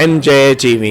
NJTV।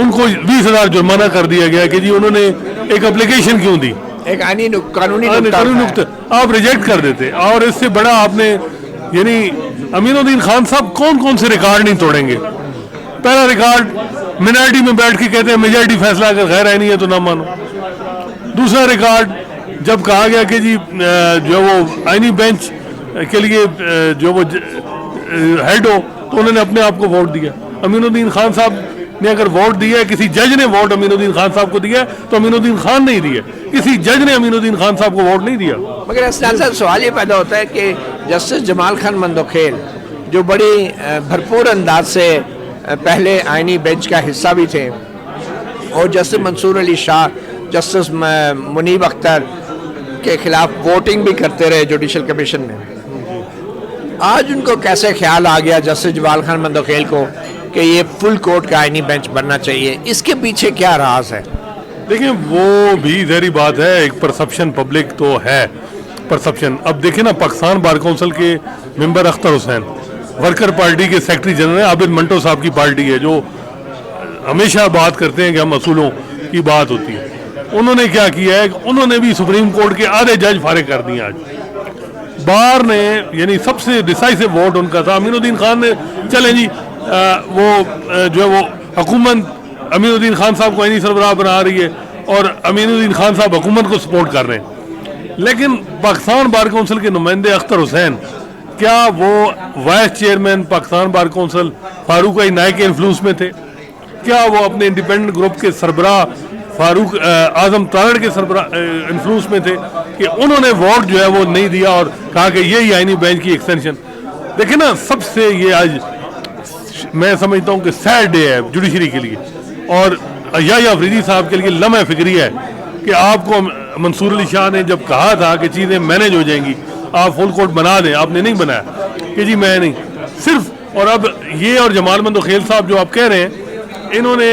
ان کو 20,000 جرمانہ کر دیا گیا کہ جی انہوں نے ایک اپلیکیشن کیوں دی, ایک قانونی نقطہ آپ ریجیکٹ کر دیتے. اور اس سے بڑا آپ نے یعنی امین الدین خان صاحب کون کون سے ریکارڈ نہیں توڑیں گے. پہلا ریکارڈ منارٹی میں بیٹھ کے کہتے ہیں میجارٹی فیصلہ اگر غیر آئینی ہے تو نہ مانو. دوسرا ریکارڈ جب کہا گیا کہ جی جو وہ آئینی بینچ کے لیے جو وہ ہیڈ ہو تو انہوں نے اپنے آپ کو ووٹ دیا. امین الدین خان صاحب نے اگر ووٹ دیا ہے, کسی جج نے ووٹ امین الدین خان صاحب کو دیا ہے تو امین الدین خان نہیں دیا, کسی جج نے امین الدین خان صاحب کو ووٹ نہیں دیا. مگر اسناد صاحب سوال یہ پیدا ہوتا ہے کہ جسٹس جمال خان مندوخیل جو بڑی بھرپور انداز سے پہلے آئینی بینچ کا حصہ بھی تھے, اور جسٹس منصور علی شاہ, جسٹس منیب اختر کے خلاف ووٹنگ بھی کرتے رہے جوڈیشل کمیشن میں, آج ان کو کیسے خیال آ گیا جسٹس جمال خان مندوخیل کو کہ یہ فل کورٹ کا آئینی بینچ بننا چاہیے؟ اس کے پیچھے کیا راز ہے؟ دیکھیں وہ بھی ظاہری بات ہے, ایک پرسپشن پبلک تو ہے پرسپشن. اب دیکھیں نا پاکستان بار کونسل کے ممبر اختر حسین ورکر پارٹی کے سیکرٹری جنرل عابد منٹو صاحب کی پارٹی ہے, جو ہمیشہ بات کرتے ہیں کہ ہم اصولوں کی بات ہوتی ہے. انہوں نے کیا کیا ہے, انہوں نے بھی سپریم کورٹ کے آدھے جج فارغ کر دیے. آج بار نے یعنی سب سے ڈیسائیسو ووٹ ان کا تھا. امین الدین خان نے چلیں جی وہ جو ہے وہ حکومت امین الدین خان صاحب کو آئینی سربراہ بنا رہی ہے اور امین الدین خان صاحب حکومت کو سپورٹ کر رہے ہیں, لیکن پاکستان بار کونسل کے نمائندے اختر حسین کیا وہ vice chairman Pakistan bar council Farooq Naek کے انفلوئنس میں تھے؟ کیا وہ اپنے انڈیپینڈنٹ گروپ کے سربراہ فاروق اعظم تارڑ کے سربراہ انفلوئنس میں تھے کہ انہوں نے ووٹ جو ہے وہ نہیں دیا اور کہا کہ یہی آئینی بینچ کی ایکسٹینشن؟ دیکھیں نا, سب سے یہ آج میں سمجھتا ہوں کہ سیڈ ڈے ہے جوڈیشری کے لیے, اور یحییٰ آفریدی صاحب کے لیے لمحہ فکری ہے کہ آپ کو منصور علی شاہ نے جب کہا تھا کہ چیزیں مینیج ہو جائیں گی, آپ فل کورٹ بنا دیں, آپ نے نہیں بنایا کہ جی میں نہیں صرف. اور اب یہ اور جمال مندوخیل صاحب جو آپ کہہ رہے ہیں, انہوں نے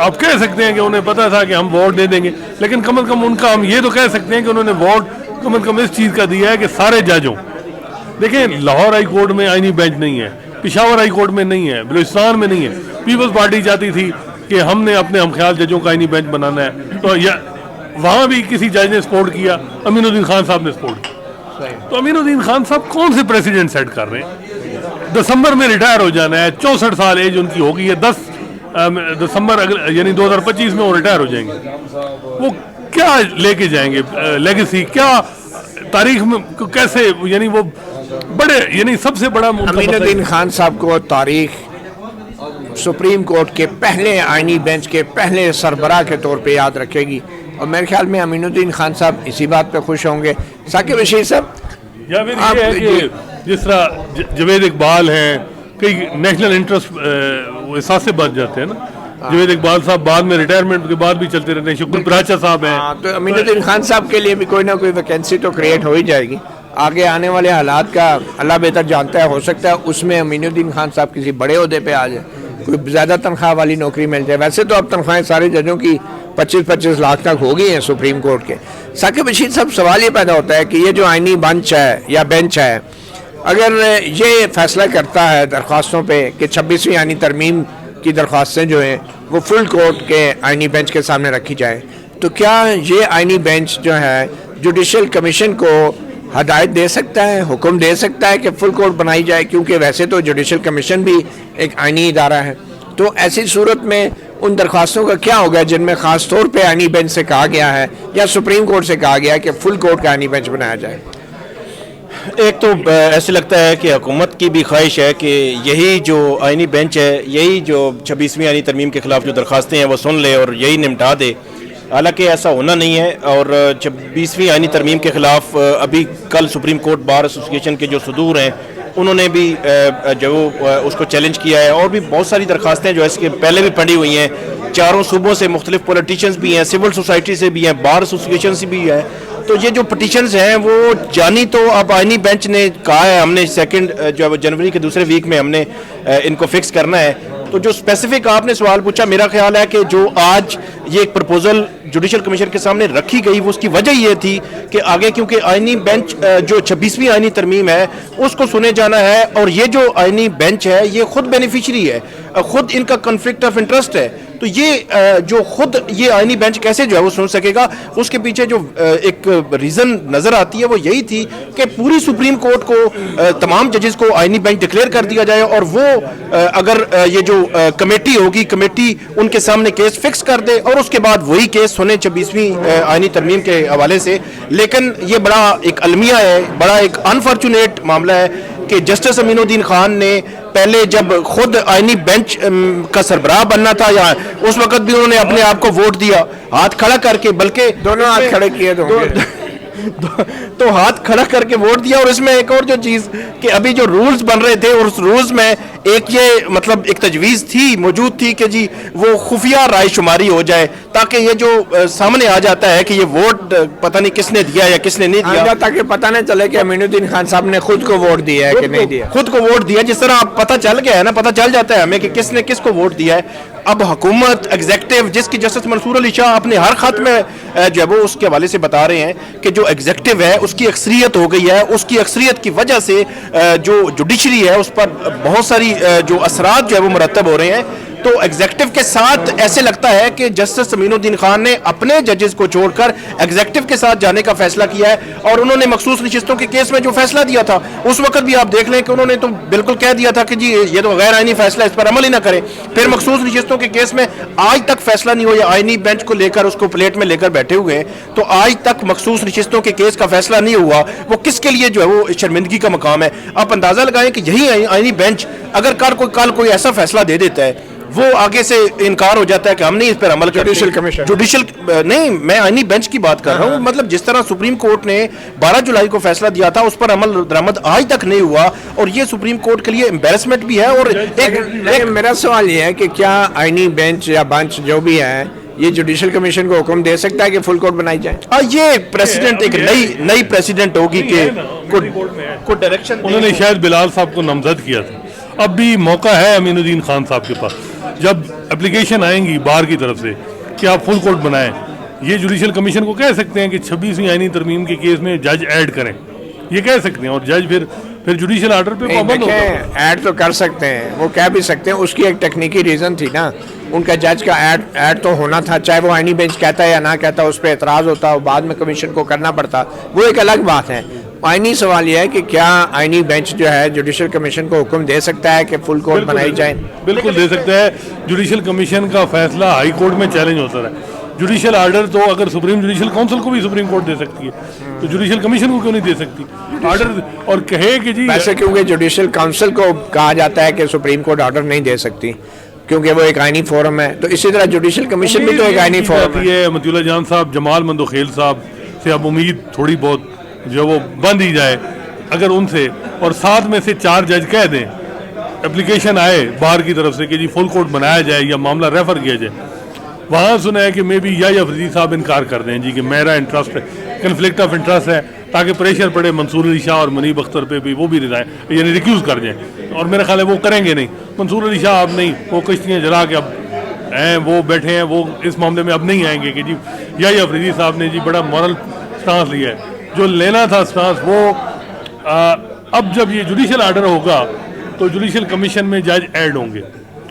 آپ کہہ سکتے ہیں کہ انہیں پتا تھا کہ ہم ووٹ دے دیں گے, لیکن کم از کم ان کا ہم یہ تو کہہ سکتے ہیں کہ انہوں نے ووٹ کم از کم اس چیز کا دیا ہے کہ سارے جج ہوں. دیکھیں لاہور ہائی کورٹ میں آئینی بینچ نہیں ہے, پشاور ہائی کورٹ میں نہیں ہے, بلوچستان میں نہیں ہے. پیپلز پارٹی چاہتی تھی کہ ہم نے اپنے ہم خیال ججوں کا آئینی بینچ بنانا ہے, تو وہاں بھی کسی جج نے سپورٹ کیا, امین الدین خان صاحب نے سپورٹ کیا. تو امین الدین خان صاحب کون سے پریسیڈنٹ سیٹ کر رہے ہیں؟ دسمبر میں ریٹائر ہو جانا ہے, 64 سال ایج ان کی ہو گئی ہے, 10 دسمبر یعنی 2025 میں وہ ریٹائر ہو جائیں گے. وہ کیا لے کے جائیں گے لیگیسی, کیا تاریخ میں کیسے, یعنی وہ بڑے یعنی سب سے بڑا امین الدین خان صاحب کو تاریخ سپریم کورٹ کے پہلے آئینی بینچ کے پہلے سربراہ کے طور پہ یاد رکھے گی, اور میرے خیال میں امین الدین خان صاحب اسی بات پہ خوش ہوں گے. ثاقب رشید صاحب, یا پھر یہ ہے کہ جس طرح جوید اقبال ہیں, کئی نیشنل انٹرسٹ احساس سے بچ جاتے ہیں نا, جوید اقبال صاحب بعد میں ریٹائرمنٹ کے بعد بھی چلتے رہتے ہیں, شکر پراچا صاحب ہیں, تو امین الدین خان صاحب کے لیے بھی کوئی نہ کوئی ویکینسی تو کریٹ ہو ہی جائے گی. آگے آنے والے حالات کا اللہ بہتر جانتا ہے, ہو سکتا ہے اس میں امین الدین خان صاحب کسی بڑے عہدے پہ آ جائے, کوئی زیادہ تنخواہ والی نوکری مل جائے. ویسے تو اب تنخواہیں سارے ججوں کی 25-25 لاکھ تک ہو گئی ہیں سپریم کورٹ کے. ثاقب رشید صاحب, سوال یہ پیدا ہوتا ہے کہ یہ جو آئینی بنچ ہے یا بینچ ہے, اگر یہ فیصلہ کرتا ہے درخواستوں پہ کہ 26ویں آئینی ترمیم کی درخواستیں جو ہیں وہ فل کورٹ کے آئینی بینچ کے سامنے رکھی جائیں, تو کیا یہ آئینی بینچ جو ہے جوڈیشل کمیشن کو ہدایت دے سکتا ہے, حکم دے سکتا ہے کہ فل کورٹ بنائی جائے؟ کیونکہ ویسے تو جوڈیشل کمیشن بھی ایک آئینی ادارہ ہے. تو ایسی صورت میں ان درخواستوں کا کیا ہوگا جن میں خاص طور پہ آئینی بینچ سے کہا گیا ہے یا سپریم کورٹ سے کہا گیا ہے کہ فل کورٹ کا آئینی بینچ بنایا جائے؟ ایک تو ایسے لگتا ہے کہ حکومت کی بھی خواہش ہے کہ یہی جو آئینی بینچ ہے, یہی جو 26ویں آئینی ترمیم کے خلاف جو درخواستیں ہیں وہ سن لے اور یہی نمٹا دے. حالانکہ ایسا ہونا نہیں ہے, اور 26ویں آئینی ترمیم کے خلاف ابھی کل سپریم کورٹ بار ایسوسی ایشن کے جو صدور ہیں انہوں نے بھی جو اس کو چیلنج کیا ہے, اور بھی بہت ساری درخواستیں جو اس کے پہلے بھی پڑی ہوئی ہیں, چاروں صوبوں سے مختلف پولیٹیشنز بھی ہیں, سول سوسائٹی سے بھی ہیں, بار ایسوسی ایشن سے بھی ہے. تو یہ جو پٹیشنز ہیں وہ جانی تو اب آئینی بینچ نے کہا ہے ہم نے جو جنوری کے دوسرے ویک میں ہم نے ان کو فکس کرنا ہے. تو جو اسپیسیفک آپ نے سوال پوچھا, میرا خیال ہے کہ جو آج یہ ایک پرپوزل جوڈیشل کمیشن کے سامنے رکھی گئی وہ اس کی وجہ یہ تھی کہ آگے کیونکہ آئینی بینچ جو 26ویں آئینی ترمیم ہے اس کو سنے جانا ہے, اور یہ جو آئینی بینچ ہے یہ خود بینیفیشری ہے, خود ان کا کنفلکٹ آف انٹرسٹ ہے. تو یہ جو خود یہ آئینی بینچ کیسے جو ہے وہ سن سکے گا، اس کے پیچھے جو ایک ریزن نظر آتی ہے وہ یہی تھی کہ پوری سپریم کورٹ کو تمام ججز کو آئینی بینچ ڈکلیئر کر دیا جائے، اور وہ اگر یہ جو کمیٹی ہوگی کمیٹی ان کے سامنے کیس فکس کر دے اور اس کے بعد وہی کیس سنے 26ویں آئینی ترمیم کے حوالے سے. لیکن یہ بڑا ایک المیہ ہے، بڑا ایک انفارچونیٹ معاملہ ہے کہ جسٹس امین الدین خان نے پہلے جب خود آئینی بینچ کا سربراہ بننا تھا یا اس وقت بھی انہوں نے اپنے آپ کو ووٹ دیا ہاتھ کھڑا کر کے، بلکہ دونوں ہاتھ کھڑے کیے تو ہاتھ کھڑا کر کے ووٹ دیا. اور اس میں ایک اور جو چیز کہ ابھی جو رولز بن رہے تھے اس رولز میں ایک یہ مطلب ایک تجویز تھی موجود تھی کہ جی وہ خفیہ رائے شماری ہو جائے تاکہ یہ جو سامنے آ جاتا ہے کہ یہ ووٹ پتہ نہیں کس نے دیا یا کس نے نہیں دیا، تاکہ پتہ نہ چلے کہ امین الدین خان صاحب نے خود کو ووٹ دیا ہے کہ نہیں دیا. خود کو ووٹ دیا، جس طرح پتہ چل گیا ہے نا، پتہ چل جاتا ہے ہمیں کہ کس نے کس کو ووٹ دیا ہے. اب حکومت ایگزیکٹو جس کی جسٹس منصور علی شاہ اپنے ہر خط میں جو ہے وہ اس کے حوالے سے بتا رہے ہیں کہ جو ایگزیکٹو ہے اس کی اکثریت ہو گئی ہے، اس کی اکثریت کی وجہ سے جو جوڈیشری ہے اس پر بہت ساری جو اثرات جو ہے وہ مرتب ہو رہے ہیں. تو ایگزیکٹو کے ساتھ ایسے لگتا ہے کہ جسٹس امین الدین خان نے اپنے ججز کو چھوڑ کر ایگزیکٹو کے ساتھ جانے کا فیصلہ کیا ہے، اور انہوں نے مخصوص نشستوں کے کیس میں جو فیصلہ دیا تھا اس وقت بھی آپ دیکھ لیں کہ انہوں نے تو بالکل کہہ دیا تھا کہ جی یہ تو غیر آئینی فیصلہ، اس پر عمل ہی نہ کریں. پھر مخصوص نشستوں کے کیس میں آج تک فیصلہ نہیں ہوا، یا آئینی بینچ کو لے کر اس کو پلیٹ میں لے کر بیٹھے ہوئے ہیں. تو آج تک مخصوص نشستوں کے کیس کا فیصلہ نہیں ہوا. وہ کس کے لیے جو ہے وہ شرمندگی کا مقام ہے. آپ اندازہ لگائیں کہ یہی آئینی بینچ اگر کل کوئی ایسا فیصلہ دے دیتا ہے، وہ آگے سے انکار ہو جاتا ہے کہ ہم نہیں اس پر عمل کرتے. جوڈیشل نہیں، میں آئینی بینچ کی بات کر رہا ہوں. مطلب جس طرح سپریم کورٹ نے 12 جولائی کو فیصلہ دیا تھا اس پر عمل درآمد آج تک نہیں ہوا، اور یہ سپریم کورٹ کے لیے امبیرسمنٹ بھی ہے. اور ایک میرا سوال یہ ہے کہ کیا آئینی بینچ یا بنچ جو بھی ہے یہ جوڈیشل کمیشن کو حکم دے سکتا ہے کہ فل کورٹ بنائی جائے؟ یہ پریسیڈنٹ ایک نئی پریسیڈنٹ ہوگی کہ کو ڈائریکشن انہوں نے شاید بلال صاحب کو نامزد کیا تھا. اب بھی موقع ہے امین الدین خان صاحب کے پاس، جب اپلیکیشن آئیں گی بار کی طرف سے کہ آپ فل کورٹ بنائیں، یہ جوڈیشل کمیشن کو کہہ سکتے ہیں کہ 26ویں آئینی ترمیم کے کیس میں جج ایڈ کریں، یہ کہہ سکتے ہیں، اور جج پھر جوڈیشل آرڈر پہ پابند ہوگا. ایڈ تو کر سکتے ہیں، وہ کہہ بھی سکتے ہیں. اس کی ایک ٹیکنیکی ریزن تھی نا، ان کا جج کا ایڈ تو ہونا تھا، چاہے وہ آئینی بینچ کہتا ہے یا نہ کہتا، اس پہ اعتراض ہوتا، بعد میں کمیشن کو کرنا پڑتا، وہ ایک الگ بات ہے. آئینی سوال یہ ہے کہ کیا آئینی بینچ جو ہے جوڈیشل کمیشن کو حکم دے سکتا ہے کہ فل کورٹ بنائی جائے؟ بالکل دے سکتا ہے. جوڈیشل کمیشن کا فیصلہ ہائی کورٹ میں چیلنج ہوتا ہے. جوڈیشل آرڈر تو اگر سپریم جوڈیشل کونسل کو بھی سپریم کورٹ دے سکتی ہے، تو جوڈیشل کمیشن کو کیوں نہیں دے سکتی آرڈر؟ اور کہے کہ جی ویسے کیونکہ جوڈیشل کاؤنسل کو کہا جاتا ہے کہ سپریم کورٹ آرڈر نہیں دے سکتی کیونکہ وہ ایک آئینی فورم ہے، تو اسی طرح جوڈیشل کمیشن بھی تو ایک آئینی فورم ہے. مطیع اللہ جان صاحب، جمال مندوخیل صاحب سے اب امید تھوڑی بہت جو وہ بند ہی جائے اگر ان سے، اور 7 میں سے 4 جج کہہ دیں، اپلیکیشن آئے بار کی طرف سے کہ جی فل کورٹ بنایا جائے یا معاملہ ریفر کیا جائے، وہاں سنا ہے کہ میں بھی یا فریدی صاحب انکار کر دیں جی کہ میرا انٹرسٹ کنفلکٹ آف انٹرسٹ ہے، تاکہ پریشر پڑے منصور علی شاہ اور منیب اختر پہ بھی، وہ بھی ریزائن یعنی ریکیوز کر جائیں. اور میرا خیال ہے وہ کریں گے نہیں. منصور علی شاہ اب نہیں، وہ کشتیاں جلا کے اب ہیں، وہ بیٹھے ہیں، وہ اس معاملے میں اب نہیں آئیں گے کہ جی یا فریدی صاحب نے جی بڑا مورل سٹانس لیا ہے. جو لینا تھا سٹانس وہ اب جب یہ جوڈیشل آرڈر ہوگا تو جوڈیشل کمیشن میں جج ایڈ ہوں گے.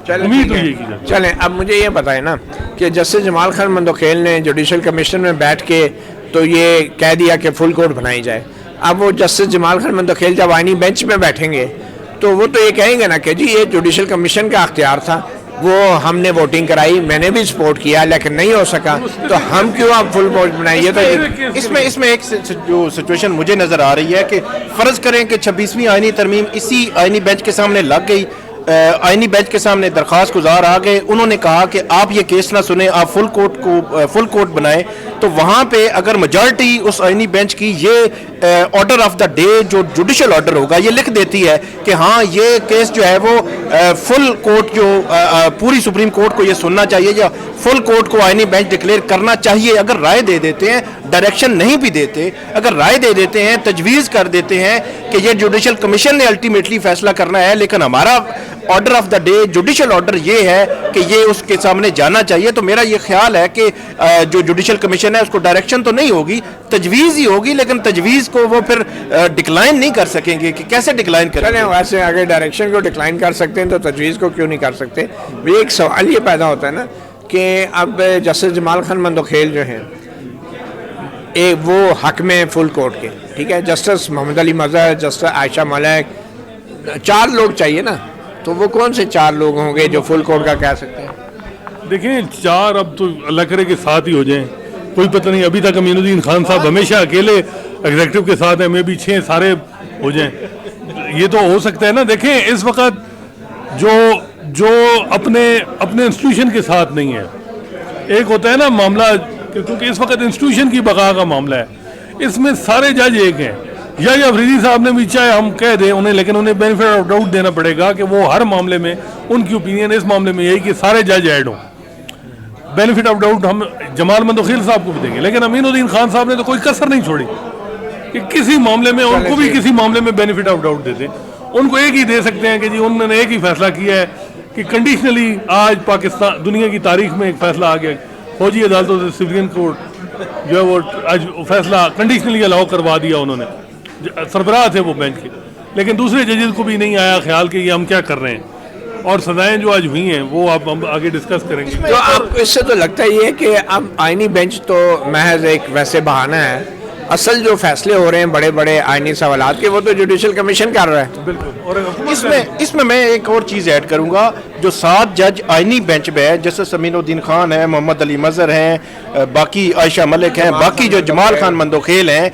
امید تو یہ کی جائے. چلیں اب مجھے یہ بتائیں نا کہ جسٹس جمال خان مندوخیل نے جوڈیشل کمیشن میں بیٹھ کے تو یہ کہہ دیا کہ فل کورٹ بنائی جائے. اب وہ جسٹس جمال خان مندوخیل جب آئینی بینچ میں بیٹھیں گے تو وہ تو یہ کہیں گے نا کہ جی یہ جوڈیشل کمیشن کا اختیار تھا، وہ ہم نے ووٹنگ کرائی، میں نے بھی سپورٹ کیا لیکن نہیں ہو سکا، تو ہم کیوں آپ فل کورٹ بنائیں؟ یہ تو اس میں ایک جو سچویشن مجھے نظر آ رہی ہے کہ فرض کریں کہ 26ویں آئینی ترمیم اسی آئینی بینچ کے سامنے لگ گئی، آئینی بینچ کے سامنے درخواست گزار آ گئے، انہوں نے کہا کہ آپ یہ کیس نہ سنیں، آپ فل کورٹ بنائیں، تو وہاں پہ اگر میجارٹی اس آئینی بینچ کی یہ آرڈر آف دا ڈے جو جوڈیشل آرڈر ہوگا یہ لکھ دیتی ہے کہ ہاں یہ کیس جو ہے وہ فل کورٹ جو پوری سپریم کورٹ کو یہ سننا چاہیے یا فل کورٹ کو آئینی بینچ ڈکلیئر کرنا چاہیے، اگر رائے دے دیتے ہیں، ڈائریکشن نہیں بھی دیتے، اگر رائے دے دیتے ہیں، تجویز کر دیتے ہیں کہ یہ جوڈیشل کمیشن نے الٹیمیٹلی فیصلہ کرنا ہے لیکن ہمارا order of the day judicial order یہ ہے کہ یہ اس کے سامنے جانا چاہیے، تو میرا یہ خیال ہے کہ جو جوڈیشل کمیشن ہے اس کو ڈائریکشن تو نہیں ہوگی، تجویز ہی ہوگی، لیکن تجویز کو وہ پھر ڈکلائن نہیں کر سکیں گے کہ کیسے ڈکلائن کریں گے. ویسے اگر ڈائریکشن کو ڈکلائن کر سکتے ہیں تو تجویز کو کیوں نہیں کر سکتے؟ ایک سوال یہ پیدا ہوتا ہے نا کہ اب جسٹس جمال خان مندوخیل جو ہیں وہ حق میں فل کورٹ کے، ٹھیک ہے، جسٹس محمد علی مظہر، جسٹس عائشہ ملک، 4 لوگ چاہیے نا، تو وہ کون سے 4 لوگ ہوں گے جو فل کورٹ کا کہہ سکتے ہیں؟ دیکھیں 4 اب تو اللہ کرے کہ 7 ہی ہو جائیں، کوئی پتہ نہیں. ابھی تک امین الدین خان صاحب ہمیشہ اکیلے ایگزیکٹو کے ساتھ ہیں، میں بھی 6 سارے ہو جائیں، یہ تو ہو سکتا ہے نا. دیکھیں اس وقت جو اپنے انسٹیٹیوشن کے ساتھ نہیں ہے، ایک ہوتا ہے نا معاملہ، کیونکہ اس وقت انسٹیٹیوشن کی بقا کا معاملہ ہے، اس میں سارے جج ایک ہیں. یا افریدی صاحب نے بھی چاہے ہم کہہ دیں انہیں، لیکن انہیں بینیفٹ آف ڈاؤٹ دینا پڑے گا کہ وہ ہر معاملے میں ان کی اوپینین اس معاملے میں یہی کہ سارے جج ایڈ ہوں. بینیفٹ آف ڈاؤٹ ہم جمال مندوخیل صاحب کو بھی دیں گے، لیکن امین الدین خان صاحب نے تو کوئی کسر نہیں چھوڑی کہ کسی معاملے میں ان کو بھی کسی معاملے میں بینیفٹ آف ڈاؤٹ دے دیں. ان کو ایک ہی دے سکتے ہیں کہ جی انہوں نے ایک ہی فیصلہ کیا ہے کہ کنڈیشنلی آج پاکستان دنیا کی تاریخ میں ایک فیصلہ آ گیا، فوجی عدالتوں سے سویرین کورٹ جو ہے وہ آج فیصلہ کنڈیشنلی الاؤ کروا دیا انہوں نے، سربراہ تھے وہ بینچ کے. لیکن دوسرے ججز کو بھی نہیں آیا خیال کہ یہ ہم کیا کر رہے ہیں، اور سزائیں جو آج ہوئی ہیں وہ آپ ہم آگے ڈسکس کریں گے. تو آپ اس سے تو لگتا ہی ہے کہ اب آئینی بینچ تو محض ایک ویسے بہانہ ہے، اصل جو فیصلے ہو رہے ہیں بڑے بڑے آئینی سوالات کے وہ تو جوڈیشل کمیشن کر رہا ہے. بالکل. اور اس میں میں ایک اور چیز ایڈ کروں گا، جو 7 جج آئینی بینچ پہ ہے، جسٹس امین الدین خان ہیں، محمد علی مظہر ہیں، باقی عائشہ ملک ہیں، باقی جو جمال خان مندوخیل ہیں،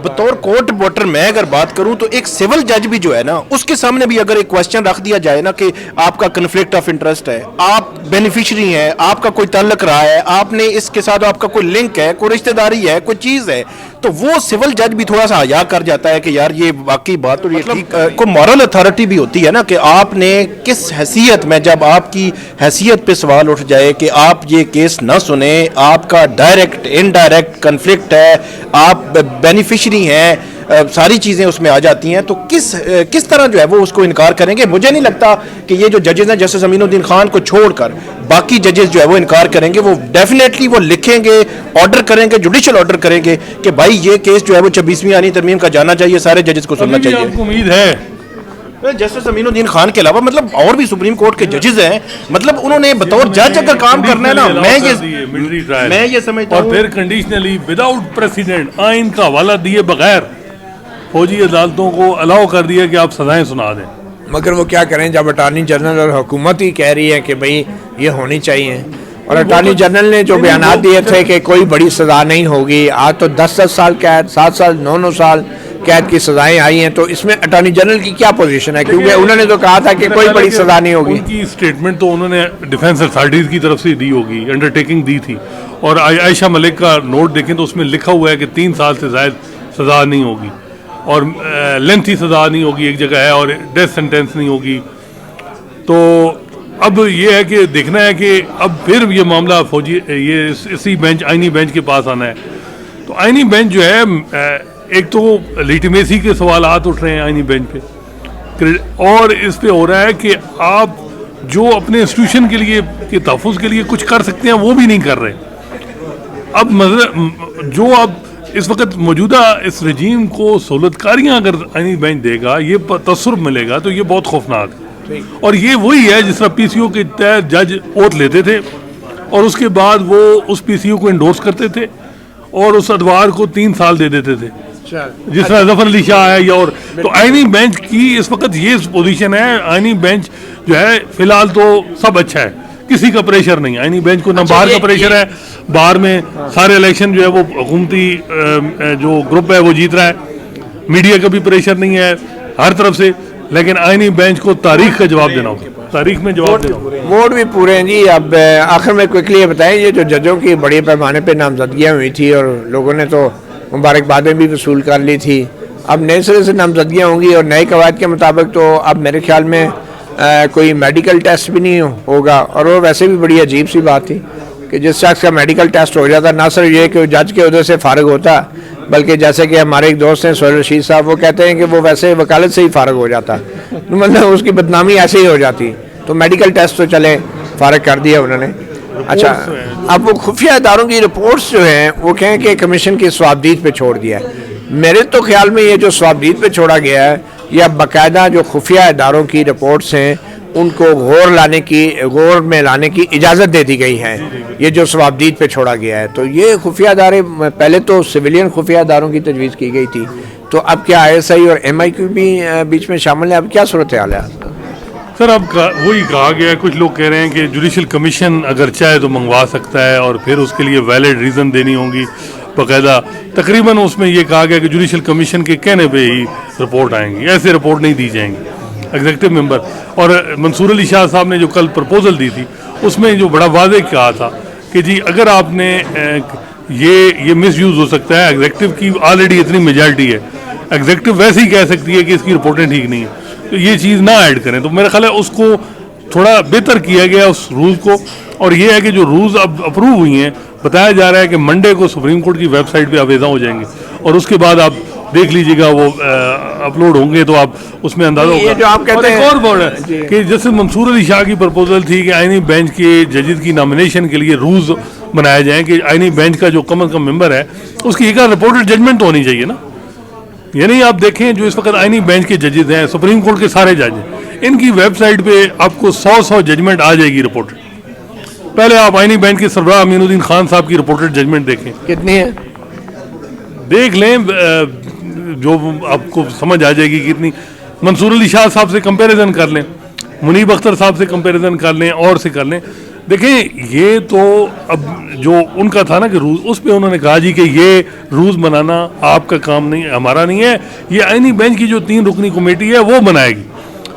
بطور کورٹ رپورٹر میں اگر بات کروں تو ایک سول جج بھی جو ہے نا اس کے سامنے بھی اگر ایک کوشچن رکھ دیا جائے نا کہ آپ کا کنفلکٹ آف انٹرسٹ ہے، آپ بینیفیشری ہیں، آپ کا کوئی تعلق رہا ہے، آپ نے اس کے ساتھ آپ کا کوئی لنک ہے، کوئی رشتہ داری ہے، کوئی چیز ہے، تو وہ سول جج بھی تھوڑا سا حیا کر جاتا ہے کہ یار یہ واقعی بات اور یہ ٹھیک. کوئی مورل اتھارٹی بھی ہوتی ہے نا کہ آپ نے کس حیثیت میں، جب آپ کی حیثیت پہ سوال اٹھ جائے کہ آپ یہ کیس نہ سنیں، آپ کا ڈائریکٹ انڈائریکٹ کنفلکٹ ہے، آپ بینیفیشری ہیں، ساری چیزیں اس میں آ جاتی ہیں، تو کس طرح جو ہے وہ اس کو انکار کریں گے. مجھے نہیں لگتا کہ یہ جو ججز ہیں جسٹس امین الدین خان کو چھوڑ کر باقی ججز جو ہے وہ انکار کریں گے. وہ ڈیفینیٹلی وہ لکھیں گے، آرڈر کریں گے، جوڈیشل آرڈر کریں گے کہ بھائی یہ کیس جو ہے وہ 26ویں آئینی ترمیم کا جانا چاہیے، سارے ججز کو سننا چاہیے. آپ کو امید ہے جسٹس امین الدین خان کے علاوہ مطلب اور بھی سپریم کورٹ کے ججز ہیں، مطلب انہوں نے بطور جج اگر کام کرنا ہے نا، میں یہ سمجھتا ہوں. اور پھر کنڈیشنلی وداؤٹ پریسیڈنٹ آئین کا حوالہ دیے بغیر فوجی عدالتوں کو الاؤ کر دیا کہ آپ سزائیں سنا دیں. مگر وہ کیا کریں جب اٹارنی جنرل اور حکومت ہی کہہ رہی ہے کہ بھئی یہ ہونی چاہیے، اور اٹارنی جنرل نے جو بیانات دیے تھے کہ کوئی بڑی سزا نہیں ہوگی، آج تو 10 سال قید، 7 سال 9 سال قید کی سزائیں آئی ہیں، تو اس میں اٹارنی جنرل کی کیا پوزیشن ہے؟ کیونکہ انہوں نے تو کہا تھا کہ کوئی بڑی سزا نہیں ہوگی. ان کی اسٹیٹمنٹ تو انہوں نے ڈیفینس اتھارٹیز کی طرف سے دی ہوگی، انڈرٹیکنگ دی تھی. اور عائشہ ملک کا نوٹ دیکھیں تو اس میں لکھا ہوا ہے کہ 3 سال سے زائد سزا نہیں ہوگی، اور لینتھی سزا نہیں ہوگی ایک جگہ ہے، اور ڈیتھ سینٹینس نہیں ہوگی. تو اب یہ ہے کہ دیکھنا ہے کہ اب پھر یہ معاملہ فوجی یہ اسی بینچ آئینی بینچ کے پاس آنا ہے. تو آئینی بینچ جو ہے ایک تو لیٹیمیسی کے سوالات اٹھ رہے ہیں آئینی بینچ پہ، اور اس پہ ہو رہا ہے کہ آپ جو اپنے انسٹیٹیوشن کے لیے کے تحفظ کے لیے کچھ کر سکتے ہیں وہ بھی نہیں کر رہے. اب جو اب اس وقت موجودہ اس رجیم کو سہولت کاریاں اگر آئینی بینچ دے گا، یہ تصرف ملے گا، تو یہ بہت خوفناک ہے. اور یہ وہی ہے جس طرح پی سی او کے تحت جج اوتھ لیتے تھے اور اس کے بعد وہ اس پی سی او کو انڈورس کرتے تھے اور اس ادوار کو 3 سال دے دیتے تھے، جس طرح ظفر علی شاہ ہے. اور تو آئینی بینچ کی اس وقت یہ پوزیشن ہے. آئینی بینچ جو ہے فی الحال تو سب اچھا ہے، کسی کا پریشر نہیں. آئینی بینچ کو نہ باہر کا پریشر ہے، باہر میں سارے الیکشن جو ہے وہ حکومتی جو گروپ ہے وہ جیت رہا ہے، میڈیا کا بھی پریشر نہیں ہے ہر طرف سے. لیکن آئینی بینچ کو تاریخ کا جواب دینا ہوگا، تاریخ میں جواب دینا ہوگا. ووٹ بھی پورے ہیں جی. اب آخر میں کوئکلی یہ بتائیں، یہ جو ججوں کی بڑے پیمانے پہ نامزدگیاں ہوئی تھی اور لوگوں نے تو مبارکبادیں بھی وصول کر لی تھی، اب نئے سرے سے نامزدگیاں ہوں گی اور نئے قواعد کے مطابق تو اب میرے خیال میں کوئی میڈیکل ٹیسٹ بھی نہیں ہوگا. اور وہ ویسے بھی بڑی عجیب سی بات تھی کہ جس شخص کا میڈیکل ٹیسٹ ہو جاتا، نہ صرف یہ کہ وہ جج کے عہدے سے فارغ ہوتا، بلکہ جیسے کہ ہمارے ایک دوست ہیں سہیل رشید صاحب، وہ کہتے ہیں کہ وہ ویسے وکالت سے ہی فارغ ہو جاتا، مطلب اس کی بدنامی ایسے ہی ہو جاتی. تو میڈیکل ٹیسٹ تو چلے فارغ کر دیا انہوں نے. اچھا، اب وہ خفیہ اداروں کی رپورٹس جو ہیں وہ کہیں کہ کمیشن کی صوابدید پہ چھوڑ دیا ہے. میرے تو خیال میں یہ جو صوابدید پہ چھوڑا گیا ہے یا باقاعدہ جو خفیہ اداروں کی رپورٹس ہیں ان کو غور میں لانے کی اجازت دے دی گئی ہے، یہ جو ثوابدید پہ چھوڑا گیا ہے. تو یہ خفیہ ادارے پہلے تو سویلین خفیہ اداروں کی تجویز کی گئی تھی، تو اب کیا ISI اور MIQ بھی بیچ میں شامل ہے؟ اب کیا صورتحال ہے؟ سر اب وہی کہا گیا ہے، کچھ لوگ کہہ رہے ہیں کہ جوڈیشل کمیشن اگر چاہے تو منگوا سکتا ہے اور پھر اس کے لیے ویلڈ ریزن دینی ہوں گی باقاعدہ. تقریباً اس میں یہ کہا گیا کہ جوڈیشل کمیشن کے کہنے پہ ہی رپورٹ آئیں گی، ایسے رپورٹ نہیں دی جائیں گی. ایگزیکٹو ممبر اور منصور علی شاہ صاحب نے جو کل پرپوزل دی تھی اس میں جو بڑا واضح کہا تھا کہ جی اگر آپ نے یہ مس یوز ہو سکتا ہے، ایگزیکٹو کی آلریڈی اتنی میجارٹی ہے، ایگزیکٹو ویسے ہی کہہ سکتی ہے کہ اس کی رپورٹیں ٹھیک نہیں ہیں، تو یہ چیز نہ ایڈ کریں. تو میرا خیال ہے اس کو تھوڑا بہتر کیا گیا اس رولز کو. اور یہ ہے کہ جو رولز اب اپروو ہوئی ہیں، بتایا جا رہا ہے کہ منڈے کو سپریم کورٹ کی ویب سائٹ پہ آویزاں ہو جائیں گے اور اس کے بعد آپ دیکھ لیجیے گا وہ اپلوڈ ہوں گے تو آپ اس میں اندازہ ہوگا. جو آپ کہتے ہیں اور ایک اور بات ہے کہ جیسے منصور علی شاہ کی پرپوزل تھی کہ آئینی بینچ کے ججز کی نامینیشن کے لیے رولز بنائے جائیں کہ آئینی بینچ کا جو کم از کم ممبر ہے اس کی ایک رپورٹڈ ججمنٹ ہونی چاہیے نا. یعنی آپ دیکھیں جو اس وقت آئینی بینچ کے ججز ہیں، سپریم کورٹ کے سارے جج ہیں، ان کی ویب سائٹ پہ آپ کو 100 ججمنٹ آ جائے گی رپورٹ. پہلے آپ آئینی بینچ کے سربراہ امین الدین خان صاحب کی رپورٹڈ ججمنٹ دیکھیں، کتنی ہے دیکھ لیں جو آپ کو سمجھ آ جائے گی کتنی. منصور علی شاہ صاحب سے کمپیریزن کر لیں، منیب اختر صاحب سے کمپیریزن کر لیں اور سے کر لیں. دیکھیں یہ تو اب جو ان کا تھا نا کہ روز، اس پہ انہوں نے کہا جی کہ یہ روز بنانا آپ کا کام نہیں، ہمارا نہیں ہے، یہ آئینی بینچ کی جو 3 رکنی کمیٹی ہے وہ بنائے گی.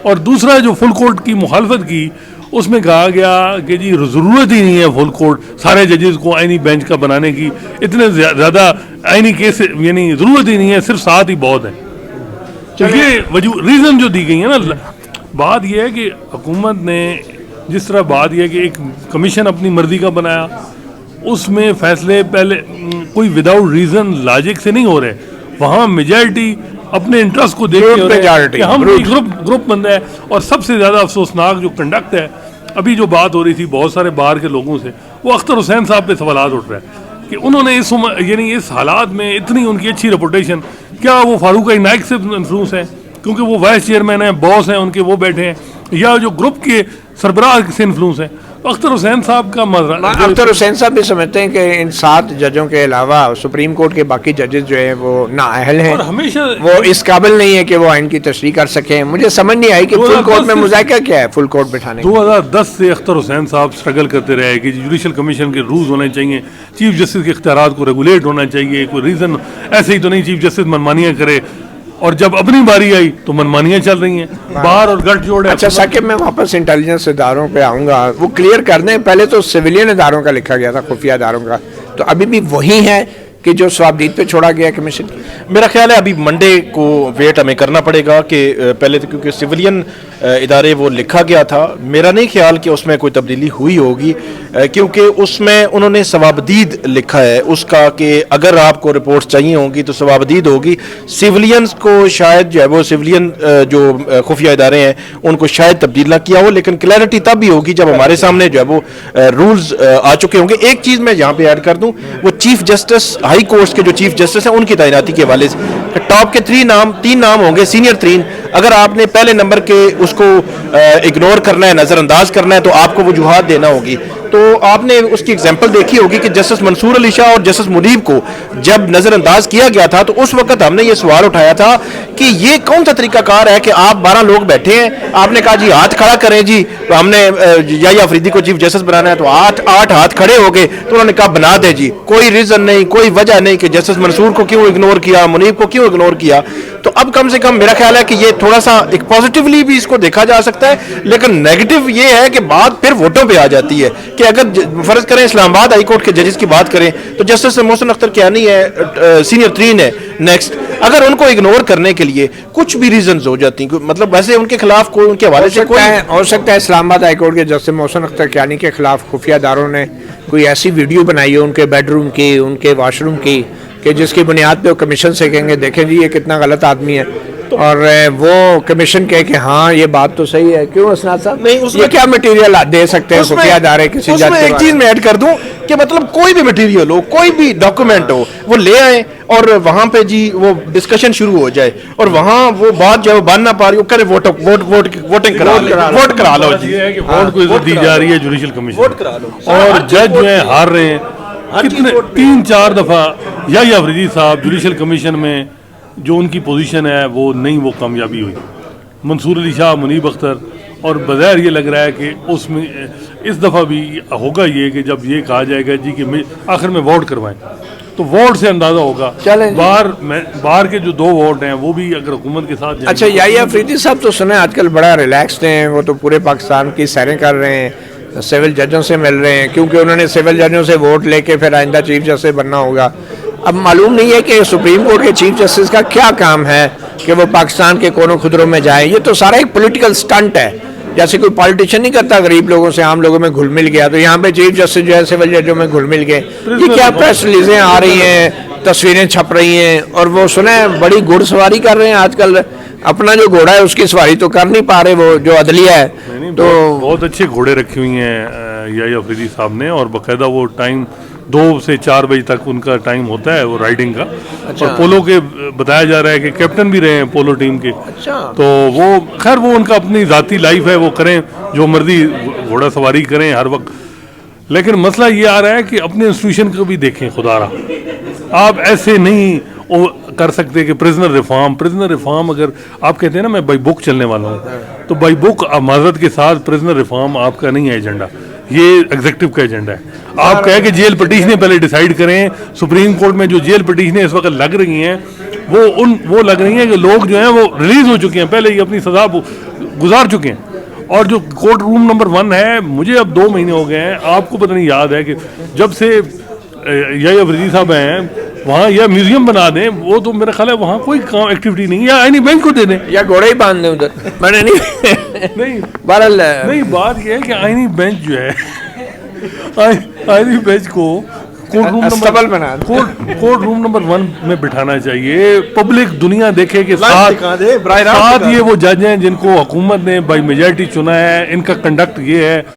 اور دوسرا جو فل کورٹ کی مخالفت کی اس میں کہا گیا کہ جی ضرورت ہی نہیں ہے فل کورٹ سارے ججز کو آئینی بینچ کا بنانے کی، اتنے زیادہ آئینی کیس یعنی ضرورت ہی نہیں ہے، صرف 7 ہی بہت ہے. یہ ریزن جو دی گئی ہے نا، بات یہ ہے کہ حکومت نے جس طرح بات یہ ہے کہ ایک کمیشن اپنی مرضی کا بنایا، اس میں فیصلے پہلے کوئی وداؤٹ ریزن لاجک سے نہیں ہو رہے، وہاں میجارٹی اپنے انٹرسٹ کو دیکھ کے ہو رہے ہیں کہ ہم گروپ بندہ ہے. اور سب سے زیادہ افسوسناک جو کنڈکٹ ہے، ابھی جو بات ہو رہی تھی بہت سارے باہر کے لوگوں سے، وہ اختر حسین صاحب پہ سوالات اٹھ رہے ہیں کہ انہوں نے یعنی اس حالات میں اتنی ان کی اچھی ریپوٹیشن، کیا وہ فاروق عنایت سے انفلوئنس ہے کیونکہ وہ وائس چیئرمین ہیں، باس ہیں ان کے، وہ بیٹھے ہیں، یا جو گروپ کے سربراہ سے انفلوئنس ہے؟ اختر حسین صاحب کا اختر حسین صاحب بھی سمجھتے ہیں کہ ان 7 ججوں کے علاوہ سپریم کورٹ کے باقی ججز جو ہیں وہ نااہل ہیں، ہمیشہ وہ اس قابل نہیں ہے کہ وہ آئین کی تشریح کر سکیں. مجھے سمجھ نہیں آئی کہ فل کورٹ میں مذائقہ کیا ہے فل کورٹ بٹھانے کا. 2010 سے اختر حسین صاحب سٹرگل کرتے رہے کہ جوڈیشل کمیشن کے رولز ہونے چاہیے، چیف جسٹس کے اختیارات کو ریگولیٹ ہونا چاہیے، کوئی ریزن ایسے ہی تو نہیں چیف جسٹس منمانیاں کرے. اور جب اپنی باری آئی تو منمانیاں چل رہی ہیں باہر اور گٹھ جوڑ ہے. اچھا ثاقب، میں واپس انٹیلیجنس اداروں پہ آؤں گا، وہ کلیئر کر دیں. پہلے تو سویلین اداروں کا لکھا گیا تھا، خفیہ اداروں کا، تو ابھی بھی وہی ہے کہ جو ثوابدید پہ چھوڑا گیا کمیشن؟ میرا خیال ہے ابھی منڈے کو ویٹ ہمیں کرنا پڑے گا کہ پہلے تو کیونکہ سویلین ادارے وہ لکھا گیا تھا، میرا نہیں خیال کہ اس میں کوئی تبدیلی ہوئی ہوگی، کیونکہ اس میں انہوں نے ثوابدید لکھا ہے اس کا کہ اگر آپ کو رپورٹس چاہیے ہوں گی تو ثوابدید ہوگی. سویلینز کو شاید جو ہے وہ سویلین جو خفیہ ادارے ہیں ان کو شاید تبدیل نہ کیا ہو، لیکن کلیئرٹی تب بھی ہوگی جب ہمارے سامنے جو ہے وہ رولز آ چکے ہوں گے. ایک چیز میں یہاں پہ ایڈ کر دوں، وہ چیف جسٹس ہائی کورٹس کے جو چیف جسٹس ہیں ان کی تعیناتی کے حوالے سے ٹاپ کے 3 نام ہوں گے، سینئر 3. اگر آپ نے پہلے نمبر کے اس کو اگنور کرنا ہے، نظر انداز کرنا ہے، تو آپ کو وجوہات دینا ہوگی. تو آپ نے اس کی ایگزامپل دیکھی ہوگی کہ جسٹس منصور علی شاہ اور جسٹس منیب کو جب نظر انداز کیا گیا تھا تو اس وقت ہم نے یہ سوال اٹھایا تھا کہ یہ کون سا طریقہ کار ہے کہ آپ 12 لوگ بیٹھے ہیں، آپ نے کہا جی ہاتھ کھڑا کریں جی، تو ہم نے یا افریدی کو چیف جسٹس بنانا ہے تو 8 ہاتھ کھڑے ہو گئے، تو انہوں نے کہا بنا دے جی، کوئی ریزن نہیں، کوئی وجہ نہیں کہ جسٹس منصور کو کیوں اگنور کیا، منیب کو کیوں اگنور کیا. تو اب کم سے کم میرا خیال ہے کہ یہ تھوڑا سا ایک پازیٹیولی بھی اس کو دیکھا جا سکتا ہے، لیکن نیگیٹو یہ ہے کہ بات پھر ووٹوں پہ آ جاتی ہے کہ اگر فرض کریں اسلام آباد ہائی کورٹ کے ججز کی بات کریں تو جسٹس محسن اختر کیانی ہے، سینئر 3 ہے نیکسٹ، اگر ان کو اگنور کرنے کے لیے کچھ بھی ریزنز ہو جاتی ہیں، مطلب ویسے ان کے خلاف کوئی ان کے حوالے سے ہو سکتا ہے اسلام آباد ہائی کورٹ کے جسٹس محسن اختر کیانی کے خلاف خفیہ اداروں نے کوئی ایسی ویڈیو بنائی ہو ان کے بیڈ روم کی، ان کے واش روم کی، کہ جس کی بنیاد پہ وہ کمیشن سے کہیں گے دیکھیں جی یہ کتنا غلط آدمی ہے، اور وہ کمیشن کہے کہ ہاں یہ بات تو صحیح ہے. کیوں اسناد صاحب نہیں، اس یہ میں کیا مٹیریل دے سکتے ہیں اس میں- خفیہ ادارے کسی اس جج میں کے ایک بارے چیز میں ایڈ کر دوں کہ مطلب کوئی بھی مٹیریل ہو، کوئی بھی ڈاکومنٹ ہو، وہ لے آئیں اور وہاں پہ جی وہ ڈسکشن شروع ہو جائے اور وہاں وہ بات جو بن نہ پا رہی وہ کرے ووٹنگ کرا لو جی. یہ ہے کہ ووٹ کو عزت دی جا رہی ہے جوڈیشل کمیشن ووٹ کرا لو. اور ہر چیز جج جو ووٹ ہیں پہ. ہار رہے ہیں. ہر چیز کتنے ووٹ پہ. 3-4 دفعہ یا افریدی صاحب جوڈیشل کمیشن میں جو ان کی پوزیشن ہے وہ نہیں وہ کامیابی ہوئی. منصور علی شاہ، منیب اختر، اور بظاہر یہ لگ رہا ہے کہ اس میں اس دفعہ بھی ہوگا یہ کہ جب یہ کہا جائے گا جی کہ آخر میں ووٹ کروائیں تو ووٹ سے اندازہ ہوگا. چلیں جی. باہر کے جو 2 ووٹ ہیں وہ بھی اگر حکومت کے ساتھ جائیں اچھا یحییٰ افریدی صاحب تو سنیں آج کل بڑا ریلیکسڈ ہیں، وہ تو پورے پاکستان کی سیریں کر رہے ہیں، سول ججوں سے مل رہے ہیں کیونکہ انہوں نے سول ججوں سے ووٹ لے کے پھر آئندہ چیف جسٹس بننا ہوگا. اب معلوم نہیں ہے کہ سپریم کورٹ کے چیف جسٹس کا کیا کام ہے کہ وہ پاکستان کے کونوں خدروں میں جائیں. یہ تو سارا ایک پولیٹیکل سٹنٹ ہے، جیسے کوئی پالیٹیشین نہیں کرتا غریب لوگوں سے عام لوگوں میں گھل مل گیا، تو یہاں پہ چیف جسٹس جو ہے سول ججوں میں گھل مل گئے. یہ کیا پریس ریلیزیں آ رہی ہیں، تصویریں چھپ رہی ہیں، اور وہ سنیں بڑی گھڑ سواری کر رہے ہیں آج کل. اپنا جو گھوڑا ہے اس کی سواری تو کر نہیں پا رہے وہ جو عدلیہ ہے. تو بہت اچھے گھوڑے رکھی ہوئی ہیں یحییٰ افریدی صاحب نے، اور باقاعدہ وہ ٹائم 2 سے 4 بجے تک ان کا ٹائم ہوتا ہے وہ رائڈنگ کا. اور پولو کے بتایا جا رہا ہے کہ کیپٹن بھی رہے ہیں پولو ٹیم کے. تو وہ خیر وہ ان کا اپنی ذاتی لائف ہے، وہ کریں جو مرضی گھوڑا سواری کریں ہر وقت. لیکن مسئلہ یہ آ رہا ہے کہ اپنے انسٹیٹیوشن کو بھی دیکھیں. خدا رہا آپ ایسے نہیں کر سکتے کہ پرزنر ریفارم اگر آپ کہتے ہیں نا میں بائی بک چلنے والا ہوں تو بائی بک معذرت کے ساتھ پرزنر ریفارم آپ کا نہیں ہے ایجنڈا، یہ ایگزیکٹو کا ایجنڈا ہے. آپ کہیں کہ جیل پٹیشنیں پہلے ڈیسائیڈ کریں. سپریم کورٹ میں جو جیل پٹیشنیں اس وقت لگ رہی ہیں وہ لگ رہی ہیں کہ لوگ جو ہیں وہ ریلیز ہو چکے ہیں، پہلے ہی اپنی سزا گزار چکے ہیں. اور جو کورٹ روم نمبر 1 ہے، مجھے اب 2 مہینے ہو گئے ہیں، آپ کو پتہ نہیں یاد ہے کہ جب سے یحییٰ افریدی صاحب ہیں وہاں یا میوزیم بنا دیں، وہ تو میرا خیال ہے وہاں کوئی کام ایکٹیویٹی نہیں، یا آئینی بینچ کو دے دیں یا گھوڑے ہی باندھ دیں ادھر. میں نے نہیں بہرحال نہیں، بات یہ ہے کہ آئینی بینچ جو ہے آئینی بینچ کو کورٹ روم نمبر 1 میں بٹھانا چاہیے. پبلک دنیا دیکھے کہ ساتھ یہ وہ جج ہیں جن کو حکومت نے بائی میجارٹی چنا ہے، ان کا کنڈکٹ یہ ہے.